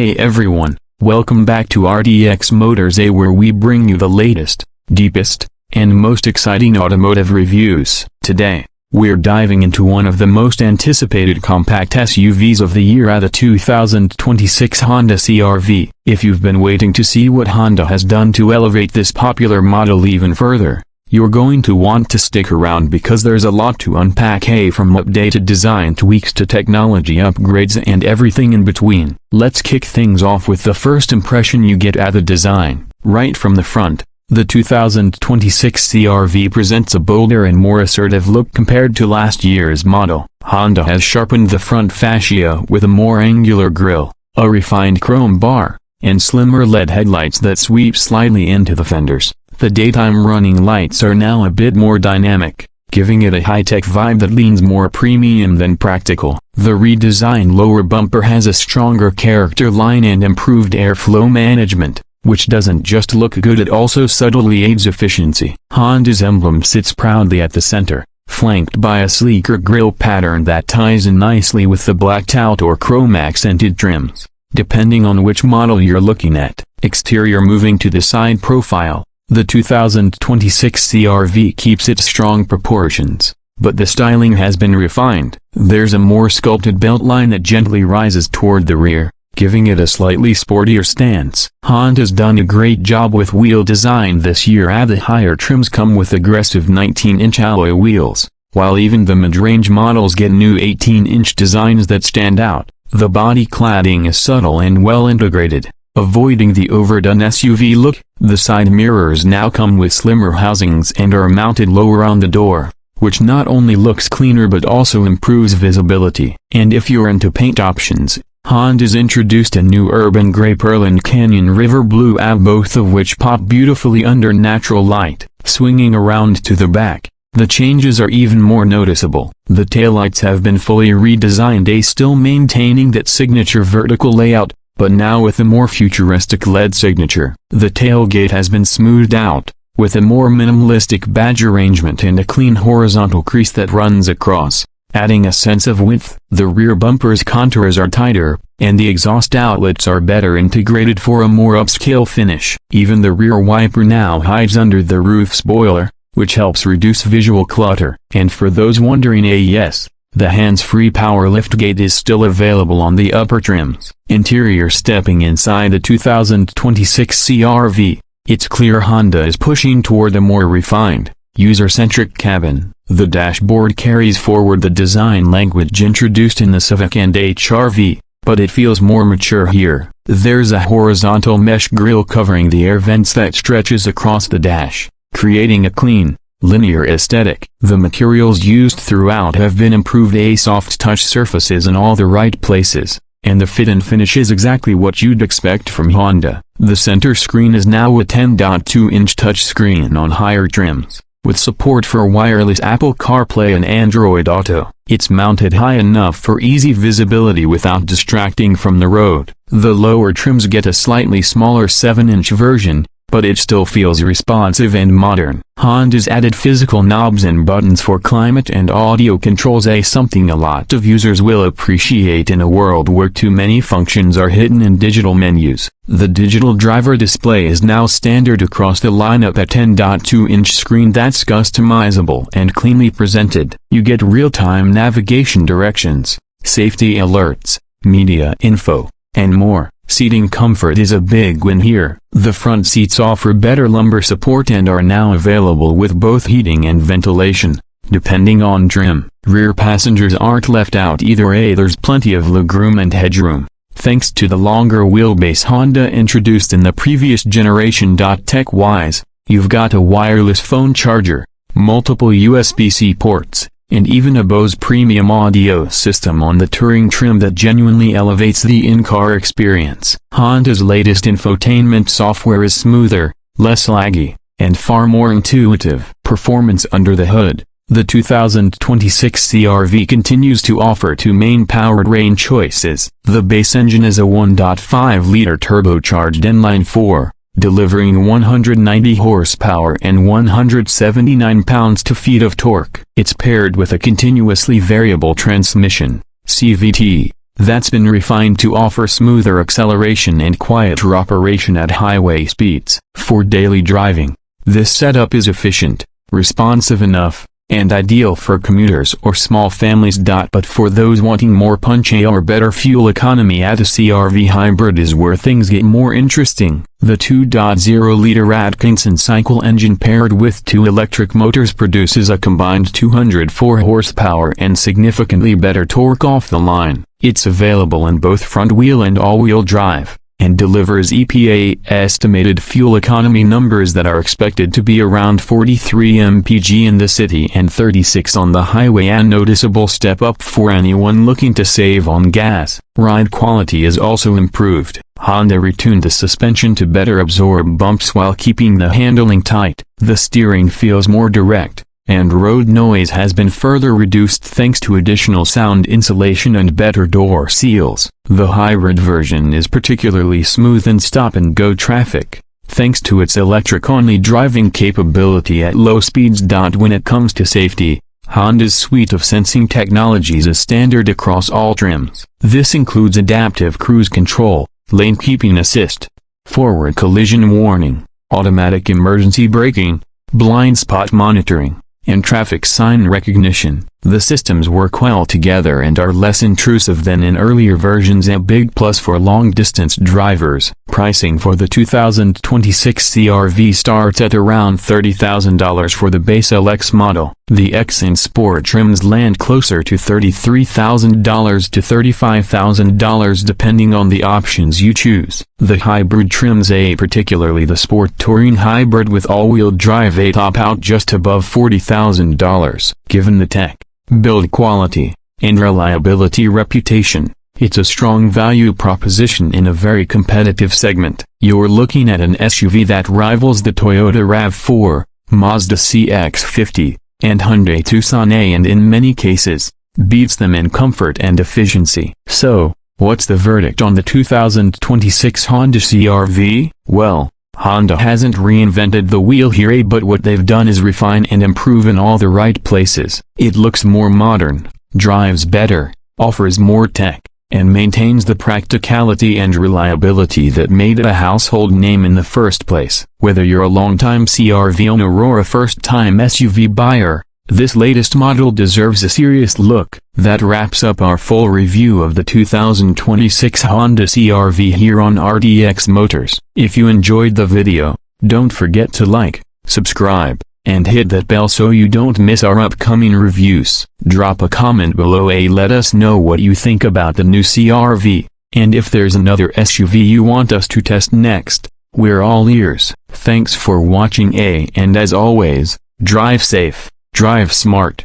Hey everyone, welcome back to RDX Motors, where we bring you the latest, deepest, and most exciting automotive reviews. Today, we're diving into one of the most anticipated compact SUVs of the year, the 2026 Honda CR-V. If you've been waiting to see what Honda has done to elevate this popular model even further, you're going to want to stick around because there's a lot to unpack, from updated design tweaks to technology upgrades and everything in between. Let's kick things off with the first impression you get at the design. Right from the front, the 2026 CR-V presents a bolder and more assertive look compared to last year's model. Honda has sharpened the front fascia with a more angular grille, a refined chrome bar, and slimmer LED headlights that sweep slightly into the fenders. The daytime running lights are now a bit more dynamic, giving it a high-tech vibe that leans more premium than practical. The redesigned lower bumper has a stronger character line and improved airflow management, which doesn't just look good, it also subtly aids efficiency. Honda's emblem sits proudly at the center, flanked by a sleeker grille pattern that ties in nicely with the blacked out or chrome-accented trims, depending on which model you're looking at. Exterior. Moving to the side profile, the 2026 CR-V keeps its strong proportions, but the styling has been refined. There's a more sculpted beltline that gently rises toward the rear, giving it a slightly sportier stance. Honda's done a great job with wheel design this year. The higher trims come with aggressive 19-inch alloy wheels, while even the mid-range models get new 18-inch designs that stand out. The body cladding is subtle and well integrated, avoiding the overdone SUV look. The side mirrors now come with slimmer housings and are mounted lower on the door, which not only looks cleaner but also improves visibility. And if you're into paint options, Honda's introduced a new urban gray pearl and canyon river blue, both of which pop beautifully under natural light. Swinging around to the back, the changes are even more noticeable. The taillights have been fully redesigned, still maintaining that signature vertical layout, but now with a more futuristic LED signature. The tailgate has been smoothed out, with a more minimalistic badge arrangement and a clean horizontal crease that runs across, adding a sense of width. The rear bumper's contours are tighter, and the exhaust outlets are better integrated for a more upscale finish. Even the rear wiper now hides under the roof spoiler, which helps reduce visual clutter. And for those wondering, the hands-free power liftgate is still available on the upper trims. Interior. Stepping inside the 2026 CR-V, it's clear Honda is pushing toward a more refined, user-centric cabin. The dashboard carries forward the design language introduced in the Civic and HR-V, but it feels more mature here. There's a horizontal mesh grille covering the air vents that stretches across the dash, creating a clean, linear aesthetic. The materials used throughout have been improved, soft touch surfaces in all the right places, and the fit and finish is exactly what you'd expect from Honda. The center screen is now a 10.2-inch touchscreen on higher trims, with support for wireless Apple CarPlay and Android Auto. It's mounted high enough for easy visibility without distracting from the road. The lower trims get a slightly smaller 7-inch version, but it still feels responsive and modern. Honda's added physical knobs and buttons for climate and audio controls, something a lot of users will appreciate in a world where too many functions are hidden in digital menus. The digital driver display is now standard across the lineup, a 10.2-inch screen that's customizable and cleanly presented. You get real-time navigation directions, safety alerts, media info, and more. Seating comfort is a big win here. The front seats offer better lumbar support and are now available with both heating and ventilation, depending on trim. Rear passengers aren't left out either. There's plenty of legroom and headroom, thanks to the longer wheelbase Honda introduced in the previous generation. Tech-wise, you've got a wireless phone charger, multiple USB-C ports, and even a Bose premium audio system on the Touring trim that genuinely elevates the in-car experience. Honda's latest infotainment software is smoother, less laggy, and far more intuitive. Performance under the hood. The 2026 CR-V continues to offer two main powertrain choices. The base engine is a 1.5-liter turbocharged inline-4, delivering 190 horsepower and 179 pounds-feet of torque. It's paired with a continuously variable transmission, CVT, that's been refined to offer smoother acceleration and quieter operation at highway speeds. For daily driving, this setup is efficient, responsive enough, and ideal for commuters or small families. But for those wanting more punch or better fuel economy, the CR-V hybrid is where things get more interesting. The 2.0-liter Atkinson cycle engine paired with 2 electric motors produces a combined 204 horsepower and significantly better torque off the line. It's available in both front-wheel and all-wheel drive, and delivers EPA estimated fuel economy numbers that are expected to be around 43 mpg in the city and 36 on the highway, a noticeable step up for anyone looking to save on gas. Ride quality is also improved. Honda retuned the suspension to better absorb bumps while keeping the handling tight. The steering feels more direct, and road noise has been further reduced thanks to additional sound insulation and better door seals. The hybrid version is particularly smooth in stop-and-go traffic, thanks to its electric-only driving capability at low speeds. When it comes to safety, Honda's suite of sensing technologies is standard across all trims. This includes adaptive cruise control, lane keeping assist, forward collision warning, automatic emergency braking, blind spot monitoring, and traffic sign recognition. The systems work well together and are less intrusive than in earlier versions, a big plus for long-distance drivers. Pricing for the 2026 CR-V starts at around $30,000 for the base LX model. The X and Sport trims land closer to $33,000 to $35,000 depending on the options you choose. The hybrid trims, particularly the Sport Touring Hybrid with all-wheel drive, top out just above $40,000. Given the tech, build quality, and reliability reputation, it's a strong value proposition in a very competitive segment. You're looking at an SUV that rivals the Toyota RAV4, Mazda CX-50, and Hyundai Tucson, and in many cases, beats them in comfort and efficiency. So, what's the verdict on the 2026 Honda CR-V? Well, Honda hasn't reinvented the wheel here, but what they've done is refine and improve in all the right places. It looks more modern, drives better, offers more tech, and maintains the practicality and reliability that made it a household name in the first place. Whether you're a long-time CR-V owner or a first-time SUV buyer, this latest model deserves a serious look. That wraps up our full review of the 2026 Honda CR-V here on RDX Motors. If you enjoyed the video, don't forget to like, subscribe, and hit that bell so you don't miss our upcoming reviews. Drop a comment below, let us know what you think about the new CR-V, and if there's another SUV you want us to test next, we're all ears. Thanks for watching, and as always, drive safe, drive smart.